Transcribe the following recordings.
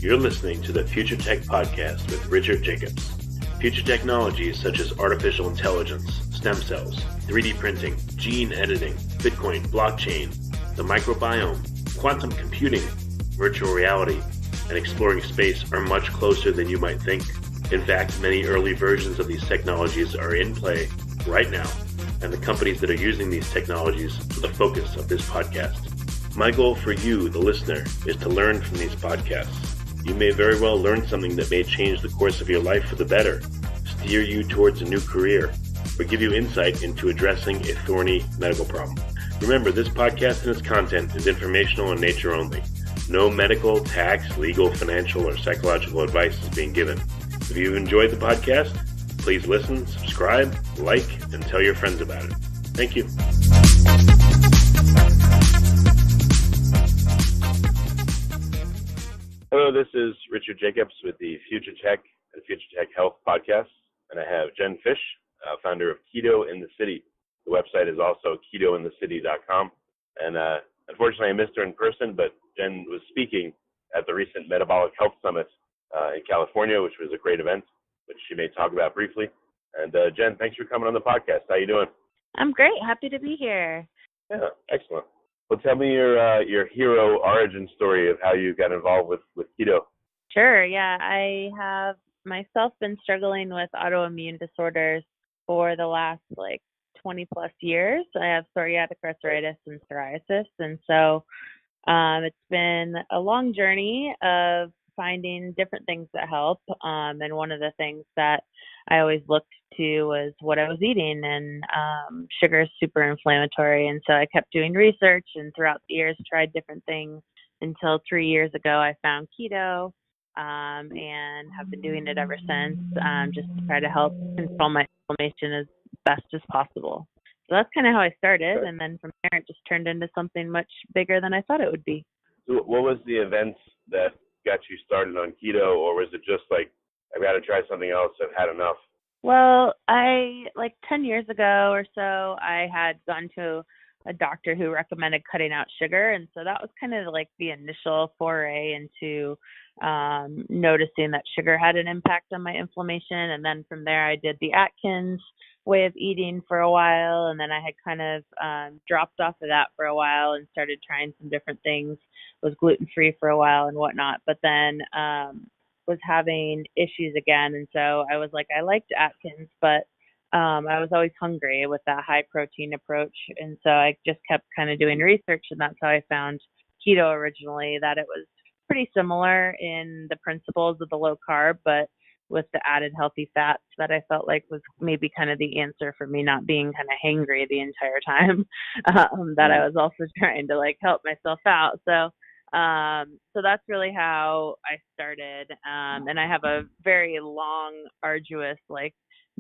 You're listening to the Future Tech Podcast with Richard Jacobs. Future technologies such as artificial intelligence, stem cells, 3D printing, gene editing, Bitcoin, blockchain, the microbiome, quantum computing, virtual reality, and exploring space are much closer than you might think. In fact, many early versions of these technologies are in play right now, and the companies that are using these technologies are the focus of this podcast. My goal for you, the listener, is to learn from these podcasts. You may very well learn something that may change the course of your life for the better, steer you towards a new career, or give you insight into addressing a thorny medical problem. Remember, this podcast and its content is informational in nature only. No medical, tax, legal, financial, or psychological advice is being given. If you've enjoyed the podcast, please listen, subscribe, like, and tell your friends about it. Thank you. Hello, this is Richard Jacobs with the Future Tech and Future Tech Health podcast, and I have Jen Fisch, founder of Keto In The City. The website is also ketointhecity.com, and unfortunately I missed her in person, but Jen was speaking at the recent Metabolic Health Summit in California, which was a great event, which she may talk about briefly. And Jen, thanks for coming on the podcast. How you doing? I'm great. Happy to be here. Yeah, excellent. Well, tell me your hero origin story of how you got involved with keto. Sure. Yeah, I have myself been struggling with autoimmune disorders for the last 20 plus years. I have psoriatic arthritis and psoriasis, and so it's been a long journey of finding different things that help. And one of the things that I always looked to was what I was eating, and sugar is super inflammatory. And so I kept doing research, and throughout the years tried different things until 3 years ago I found keto, and have been doing it ever since, just to try to help control my inflammation as best as possible. So that's kind of how I started. And then from there it just turned into something much bigger than I thought it would be. So what was the event that got you started on keto, or was it just I've got to try something else, I've had enough? Well, 10 years ago or so, I had gone to a doctor who recommended cutting out sugar. And so that was kind of the initial foray into noticing that sugar had an impact on my inflammation. And then from there, I did the Atkins way of eating for a while. And then I had kind of dropped off of that for a while and started trying some different things, was gluten-free for a while and whatnot. But then was having issues again. And so I was I liked Atkins, but I was always hungry with that high protein approach. And so I just kept kind of doing research, and that's how I found keto originally, that it was pretty similar in the principles of the low carb, but with the added healthy fats that I felt was maybe kind of the answer for me not being kind of hangry the entire time, that I was also trying to help myself out. So that's really how I started. And I have a very long, arduous,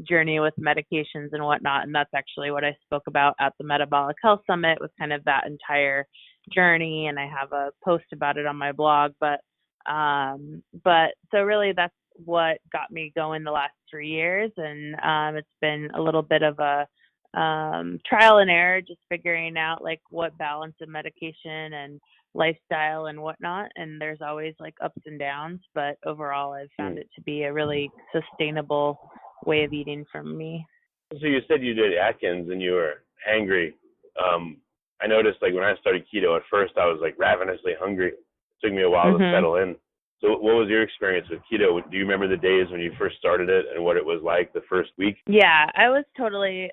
journey with medications and whatnot. And that's actually what I spoke about at the Metabolic Health Summit, was kind of that entire journey. And I have a post about it on my blog, but so really that's what got me going the last 3 years. And, it's been a little bit of a, trial and error, just figuring out what balance of medication and lifestyle and whatnot. And there's always ups and downs, but overall I've found it to be a really sustainable way of eating for me. So you said you did Atkins and you were hangry. I noticed when I started keto, at first I was ravenously hungry. It took me a while to settle in. So what was your experience with keto? Do you remember the days when you first started it and what it was like the first week? Yeah, I was totally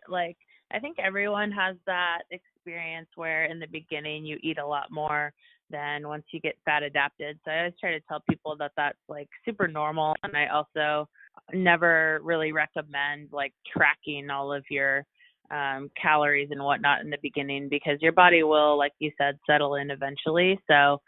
I think everyone has that experience where in the beginning you eat a lot more than once you get fat adapted. So I always try to tell people that that's super normal. And I also never really recommend tracking all of your calories and whatnot in the beginning, because your body will, like you said, settle in eventually. So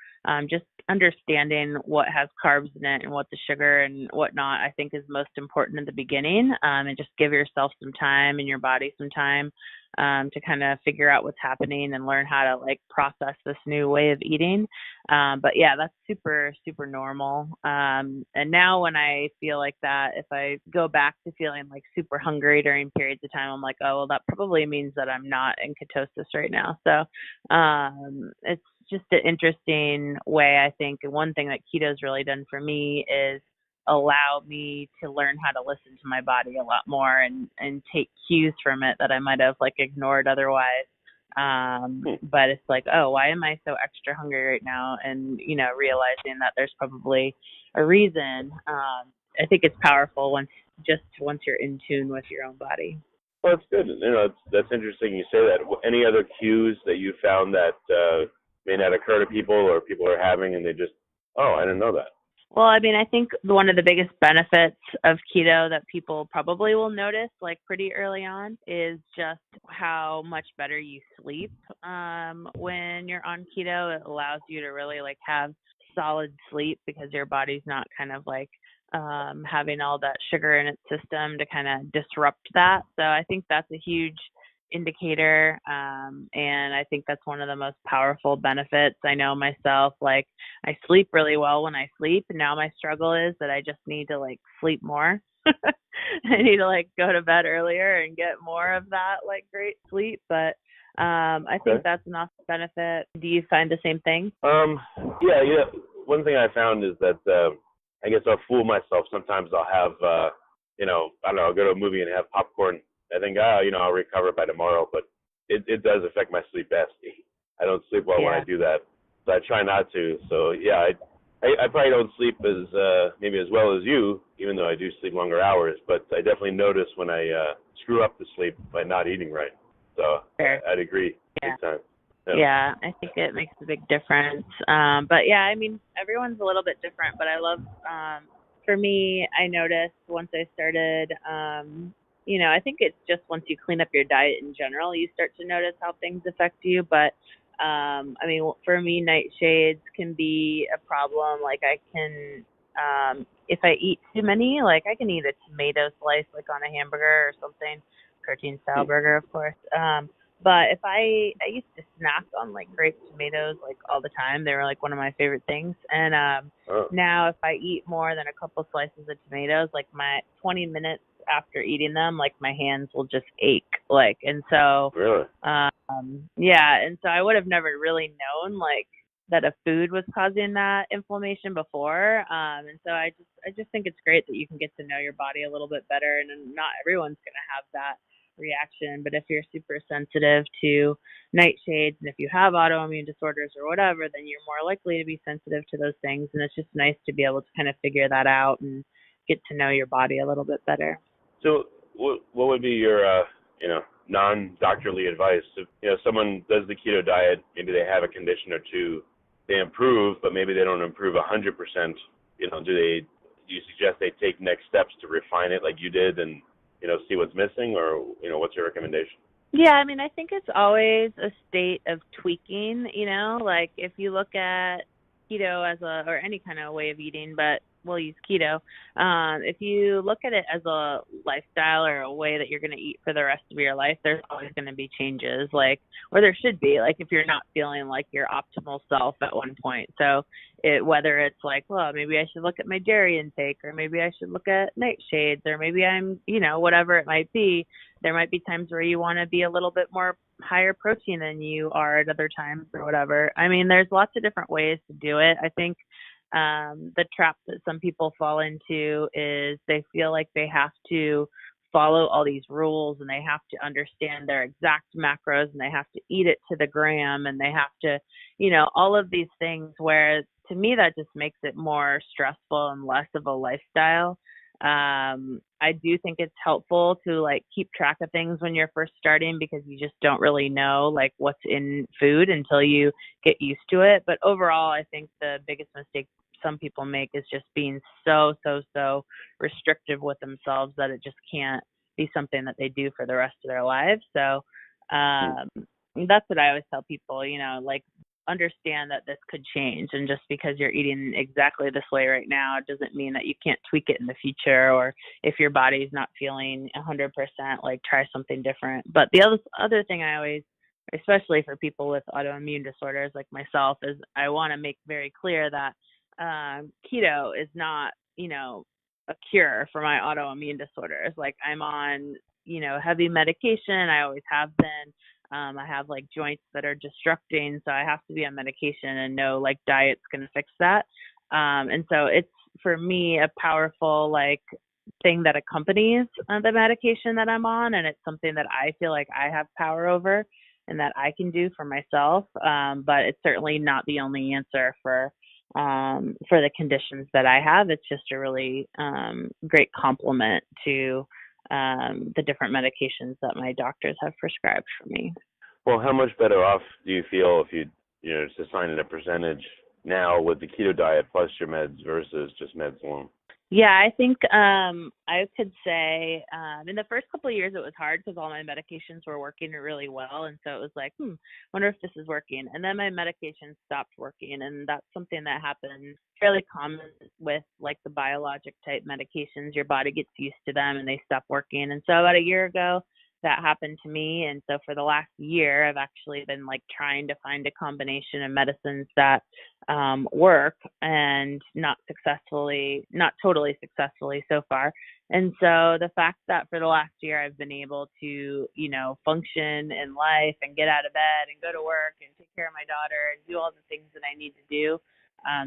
just understanding what has carbs in it and what the sugar and whatnot, I think, is most important in the beginning, and just give yourself some time and your body some time to kind of figure out what's happening and learn how to process this new way of eating. But yeah, that's super, super normal. And now when I feel like that, if I go back to feeling super hungry during periods of time, I'm oh, well, that probably means that I'm not in ketosis right now. So it's just an interesting way, I think. And one thing that keto's really done for me is allow me to learn how to listen to my body a lot more and take cues from it that I might have like ignored otherwise. But it's like, oh, why am I so extra hungry right now? And, realizing that there's probably a reason. I think it's powerful once you're in tune with your own body. Well, that's good. That's interesting you say that. Any other cues that you found that may not occur to people or people are having and they just, oh, I didn't know that? Well, I mean, I think one of the biggest benefits of keto that people probably will notice like pretty early on is just how much better you sleep when you're on keto. It allows you to really like have solid sleep because your body's not kind of like having all that sugar in its system to kind of disrupt that. So I think that's a huge indicator. And I think that's one of the most powerful benefits. I know myself, like I sleep really well when I sleep. And now my struggle is that I just need to like sleep more. I need to like go to bed earlier and get more of that like great sleep. But I think that's an awesome benefit. Do you find the same thing? Yeah. One thing I found is that I guess I'll fool myself. Sometimes I'll have, I don't know, I'll go to a movie and have popcorn. I think, I'll recover by tomorrow, but it does affect my sleep badly. I don't sleep well when I do that, so I try not to. So yeah, I probably don't sleep as maybe as well as you, even though I do sleep longer hours. But I definitely notice when I screw up the sleep by not eating right. So I'd agree big time. Yeah, I think it makes a big difference. But yeah, I mean, everyone's a little bit different, but I love, for me, I noticed once I started, I think it's just once you clean up your diet in general, you start to notice how things affect you. But, I mean, for me, nightshades can be a problem. Like I can, if I eat too many, like I can eat a tomato slice, like on a hamburger or something, protein style burger, of course. But if I used to snack on like grape tomatoes like all the time. They were like one of my favorite things. And now if I eat more than a couple slices of tomatoes, like my 20 minutes after eating them, like my hands will just ache. Like, and so, really? And so I would have never really known like that a food was causing that inflammation before. And so I just think it's great that you can get to know your body a little bit better, and not everyone's going to have that reaction. But if you're super sensitive to nightshades and if you have autoimmune disorders or whatever, then you're more likely to be sensitive to those things. And it's just nice to be able to kind of figure that out and get to know your body a little bit better. So what would be your non-doctorly advice if someone does the keto diet, maybe they have a condition or two, they improve, but maybe they don't improve 100%, do you suggest they take next steps to refine it like you did and see what's missing, or, what's your recommendation? Yeah, I mean, I think it's always a state of tweaking, like if you look at keto or any kind of way of eating, but we'll use keto. If you look at it as a lifestyle or a way that you're going to eat for the rest of your life, there's always going to be changes, or there should be, if you're not feeling like your optimal self at one point. So whether it's well, maybe I should look at my dairy intake, or maybe I should look at nightshades, or maybe I'm, whatever it might be, there might be times where you want to be a little bit more higher protein than you are at other times or whatever. I mean, there's lots of different ways to do it. I think the trap that some people fall into is they feel like they have to follow all these rules, and they have to understand their exact macros, and they have to eat it to the gram, and they have to, all of these things, where to me that just makes it more stressful and less of a lifestyle. I do think it's helpful to keep track of things when you're first starting, because you just don't really know what's in food until you get used to it. But overall, I think the biggest mistake some people make is just being so restrictive with themselves that it just can't be something that they do for the rest of their lives. So that's what I always tell people, understand that this could change, and just because you're eating exactly this way right now doesn't mean that you can't tweak it in the future, or if your body's not feeling 100%, try something different. But the other thing I always, especially for people with autoimmune disorders like myself, is I want to make very clear that keto is not, a cure for my autoimmune disorders. I'm on, heavy medication. I always have been. I have like joints that are destructing, so I have to be on medication, and no like diet's going to fix that. And so it's for me a powerful like thing that accompanies the medication that I'm on, and it's something that I feel like I have power over and that I can do for myself. But it's certainly not the only answer for the conditions that I have. It's just a really great complement to the different medications that my doctors have prescribed for me. Well, how much better off do you feel if you just assigning a percentage now with the keto diet plus your meds versus just meds alone? Yeah, I think I could say in the first couple of years it was hard because all my medications were working really well, and so it was like, wonder if this is working. And then my medications stopped working, and that's something that happens fairly common with like the biologic type medications. Your body gets used to them and they stop working. And so about a year ago, that happened to me. And so for the last year, I've actually been like trying to find a combination of medicines that work, and not totally successfully so far. And so the fact that for the last year I've been able to, function in life and get out of bed and go to work and take care of my daughter and do all the things that I need to do.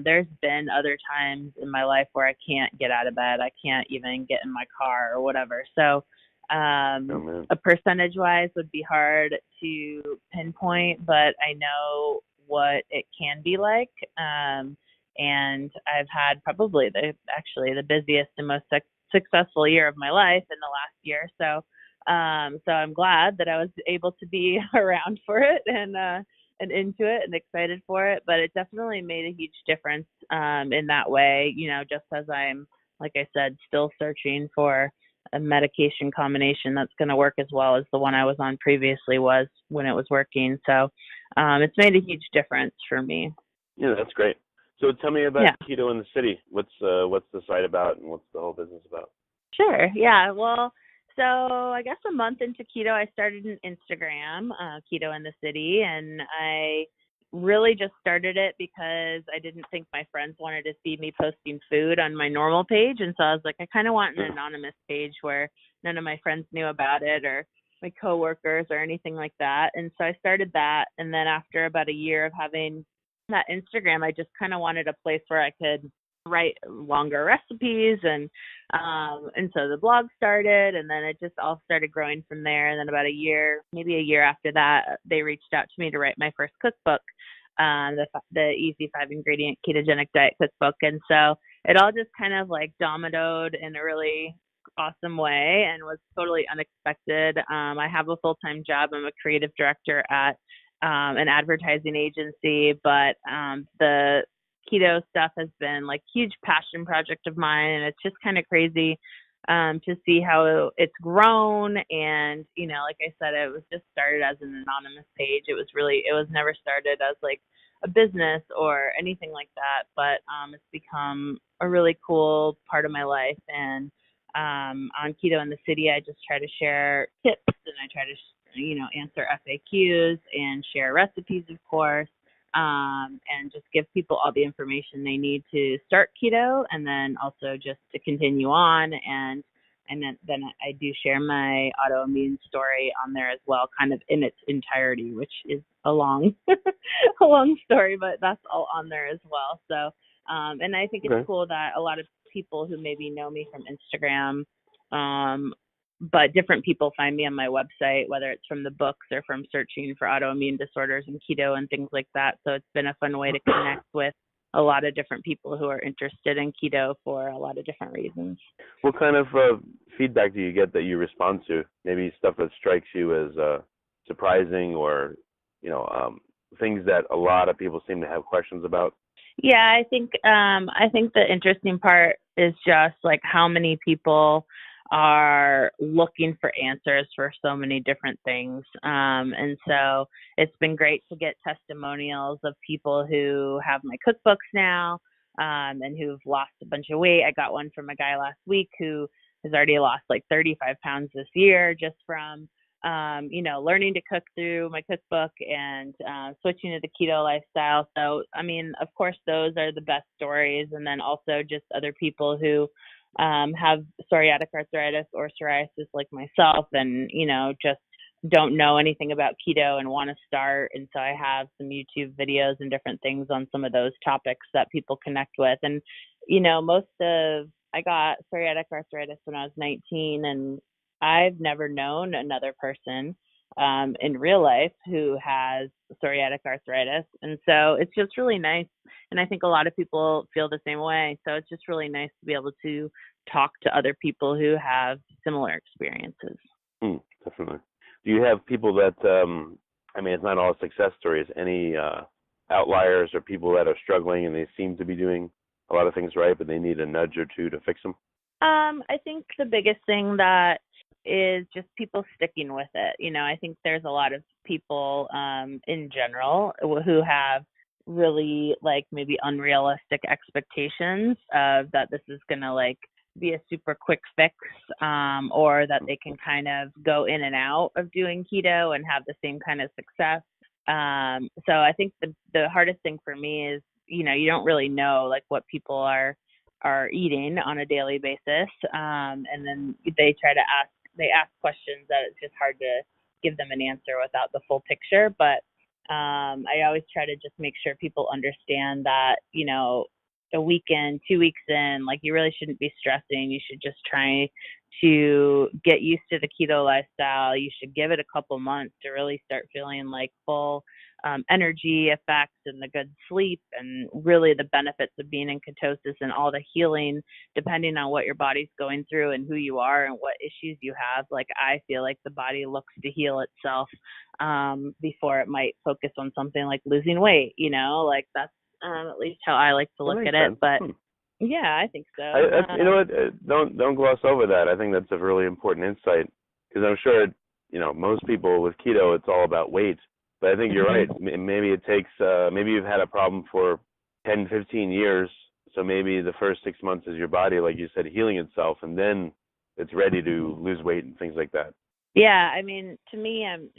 There's been other times in my life where I can't get out of bed. I can't even get in my car or whatever. So a percentage wise would be hard to pinpoint, but I know what it can be like. And I've had probably the busiest and most successful year of my life in the last year. So I'm glad that I was able to be around for it and into it and excited for it. But it definitely made a huge difference in that way, just as I'm, like I said, still searching for a medication combination that's going to work as well as the one I was on previously was when it was working. So it's made a huge difference for me. Yeah, that's great. So tell me about Keto in the City. What's the site about, and what's the whole business about? Sure. Yeah. Well, so I guess a month into keto, I started an Instagram, Keto in the City, and I really just started it because I didn't think my friends wanted to see me posting food on my normal page. And so I was like, I kind of want an anonymous page where none of my friends knew about it or my coworkers or anything like that. And so I started that. And then after about a year of having that Instagram, I just kind of wanted a place where I could write longer recipes, and so the blog started, and then it just all started growing from there. And then about maybe a year after that, they reached out to me to write my first cookbook, the easy 5-ingredient ketogenic diet cookbook. And so it all just kind of like dominoed in a really awesome way and was totally unexpected. I have a full-time job. I'm a creative director at an advertising agency, but the keto stuff has been like huge passion project of mine, and it's just kind of crazy to see how it's grown. And like I said, it was just started as an anonymous page. It was never started as like a business or anything like that, but it's become a really cool part of my life. And on Keto in the City, I just try to share tips, and I try to answer FAQs and share recipes, of course. And just give people all the information they need to start keto, and then also just to continue on. And then I do share my autoimmune story on there as well, kind of in its entirety, which is a long, a long story, but that's all on there as well. So, and I think it's cool that a lot of people who maybe know me from Instagram, but different people find me on my website, whether it's from the books or from searching for autoimmune disorders and keto and things like that. So it's been a fun way to connect with a lot of different people who are interested in keto for a lot of different reasons. What kind of feedback do you get that you respond to? Maybe stuff that strikes you as surprising, or things that a lot of people seem to have questions about? Yeah, I think the interesting part is just like how many people are looking for answers for so many different things. And so it's been great to get testimonials of people who have my cookbooks now, and who've lost a bunch of weight. I got one from a guy last week who has already lost like 35 pounds this year just from, learning to cook through my cookbook and switching to the keto lifestyle. So, I mean, of course, those are the best stories. And then also just other people who have psoriatic arthritis or psoriasis like myself, and, just don't know anything about keto and want to start. And so I have some YouTube videos and different things on some of those topics that people connect with. And, I got psoriatic arthritis when I was 19, and I've never known another person in real life who has psoriatic arthritis. And so it's just really nice. And I think a lot of people feel the same way. So it's just really nice to be able to talk to other people who have similar experiences. Definitely. Do you have people that, it's not all success stories, any outliers or people that are struggling and they seem to be doing a lot of things right, but they need a nudge or two to fix them? I think the biggest thing that is just people sticking with it. I think there's a lot of people in general who have really maybe unrealistic expectations of that this is going to be a super quick fix, or that they can kind of go in and out of doing keto and have the same kind of success. So I think the hardest thing for me is, you don't really know what people are eating on a daily basis. And then they ask questions that it's just hard to give them an answer without the full picture. But I always try to just make sure people understand that, a week in, 2 weeks in, you really shouldn't be stressing. You should just try to get used to the keto lifestyle. You should give it a couple months to really start feeling full energy effects and the good sleep and really the benefits of being in ketosis and all the healing, depending on what your body's going through and who you are and what issues you have. I feel like the body looks to heal itself before it might focus on something like losing weight. That's at least how I like to look at it. But yeah, I think so. You know what? Don't gloss over that. I think that's a really important insight, because I'm sure, most people with keto, it's all about weight. But I think you're right. Maybe it takes, maybe you've had a problem for 10, 15 years. So maybe the first 6 months is your body, like you said, healing itself, and then it's ready to lose weight and things like that. Yeah, to me, I'm,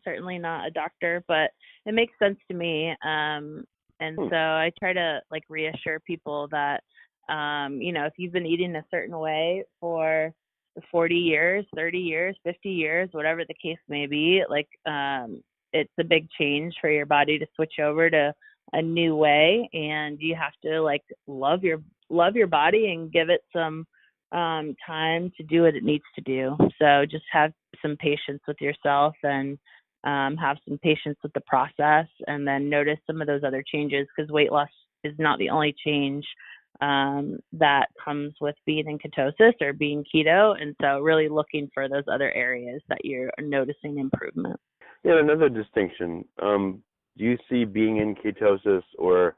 certainly not a doctor, but it makes sense to me. And so I try to reassure people that, if you've been eating a certain way for 40 years, 30 years, 50 years, whatever the case may be, it's a big change for your body to switch over to a new way. And you have to love your body and give it some time to do what it needs to do. So just have some patience with yourself and have some patience with the process, and then notice some of those other changes, because weight loss is not the only change that comes with being in ketosis or being keto. And so really looking for those other areas that you're noticing improvement. Yeah, another distinction. Do you see being in ketosis or,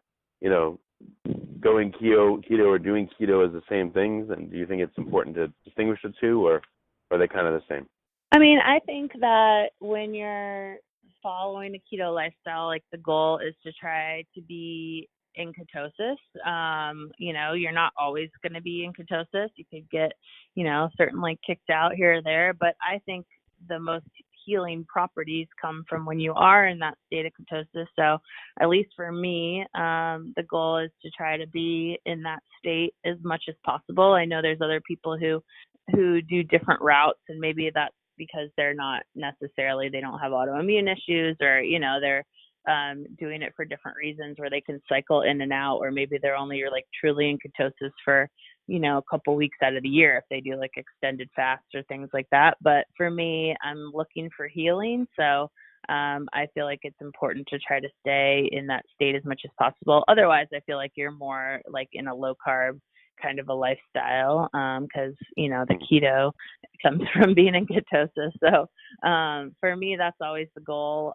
going keto or doing keto as the same things? And do you think it's important to distinguish the two, or are they kind of the same? I think that when you're following a keto lifestyle, the goal is to try to be in ketosis. You're not always going to be in ketosis. You could get, certainly kicked out here or there. But I think the most healing properties come from when you are in that state of ketosis. So at least for me, the goal is to try to be in that state as much as possible. I know there's other people who do different routes, and maybe that's because they're not necessarily, they don't have autoimmune issues, or, they're doing it for different reasons where they can cycle in and out, or maybe they're only truly in ketosis for, a couple weeks out of the year if they do extended fasts or things like that. But for me, I'm looking for healing. So I feel like it's important to try to stay in that state as much as possible. Otherwise, I feel like you're more in a low carb kind of a lifestyle, because the keto comes from being in ketosis. So for me, that's always the goal.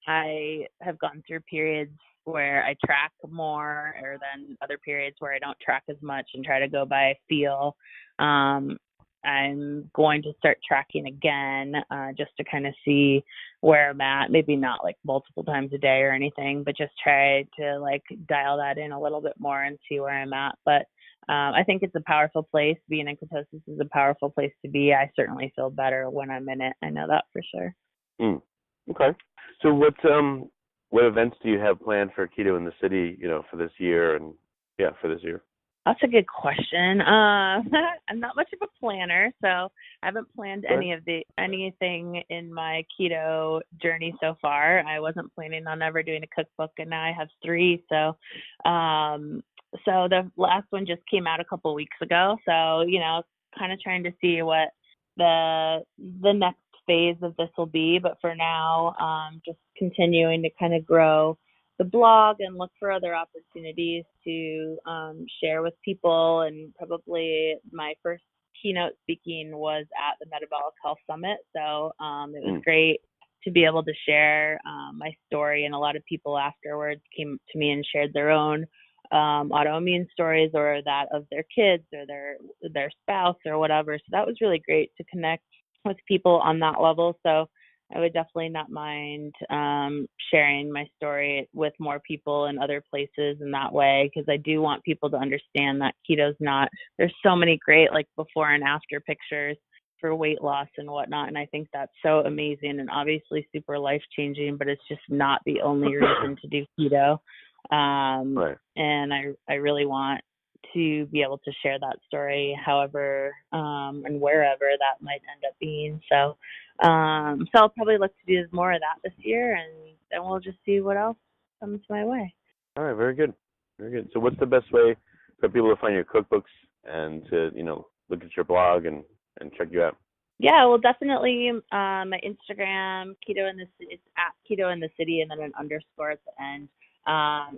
I have gone through periods where I track more, or then other periods where I don't track as much and try to go by feel. I'm going to start tracking again, just to kind of see where I'm at. Maybe not multiple times a day or anything, but just try to dial that in a little bit more and see where I'm at. But I think it's a powerful place. Being in ketosis is a powerful place to be. I certainly feel better when I'm in it. I know that for sure. Okay. So what events do you have planned for Keto in the City, for this year? And for this year? That's a good question. I'm not much of a planner, so I haven't planned anything in my keto journey so far. I wasn't planning on ever doing a cookbook, and now I have 3. So the last one just came out a couple weeks ago. So, kind of trying to see what the next phase of this will be. But for now, just continuing to kind of grow the blog and look for other opportunities to share with people. And probably my first keynote speaking was at the Metabolic Health Summit. So it was great to be able to share my story. And a lot of people afterwards came to me and shared their own autoimmune stories, or that of their kids or their spouse or whatever. So that was really great to connect with people on that level. So I would definitely not mind sharing my story with more people in other places in that way, because I do want people to understand that keto's not, there's so many great like before and after pictures for weight loss and whatnot. And I think that's so amazing and obviously super life-changing, but it's just not the only reason to do keto. Right. And I really want to be able to share that story however and wherever that might end up being. So I'll probably look to do more of that this year, and then we'll just see what else comes my way. All right, very good. Very good. So what's the best way for people to find your cookbooks and to, look at your blog and check you out? Yeah, well, definitely my Instagram, it's at Keto in the City, and then an underscore at the end.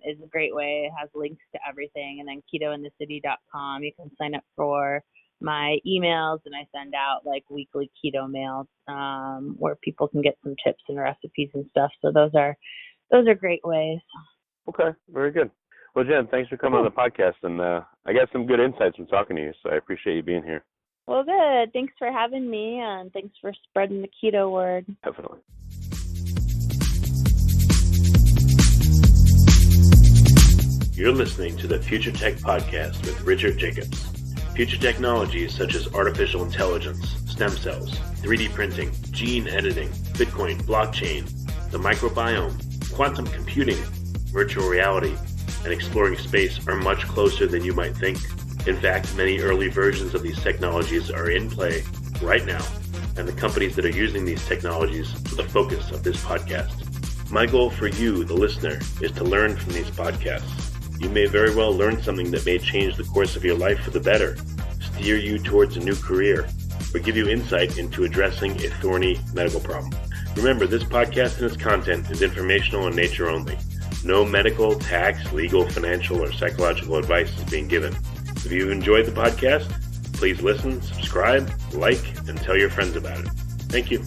Is a great way. It has links to everything. And then ketointhecity.com. You can sign up for my emails, and I send out like weekly keto mails where people can get some tips and recipes and stuff. So those are great ways. Okay, very good. Well, Jen, thanks for coming on the podcast, and I got some good insights from talking to you, so I appreciate you being here. Well, good. Thanks for having me, and thanks for spreading the keto word. Definitely. You're listening to the Future Tech Podcast with Richard Jacobs. Future technologies such as artificial intelligence, stem cells, 3D printing, gene editing, Bitcoin, blockchain, the microbiome, quantum computing, virtual reality, and exploring space are much closer than you might think. In fact, many early versions of these technologies are in play right now, and the companies that are using these technologies are the focus of this podcast. My goal for you, the listener, is to learn from these podcasts. You may very well learn something that may change the course of your life for the better, steer you towards a new career, or give you insight into addressing a thorny medical problem. Remember, this podcast and its content is informational in nature only. No medical, tax, legal, financial, or psychological advice is being given. If you've enjoyed the podcast, please listen, subscribe, like, and tell your friends about it. Thank you.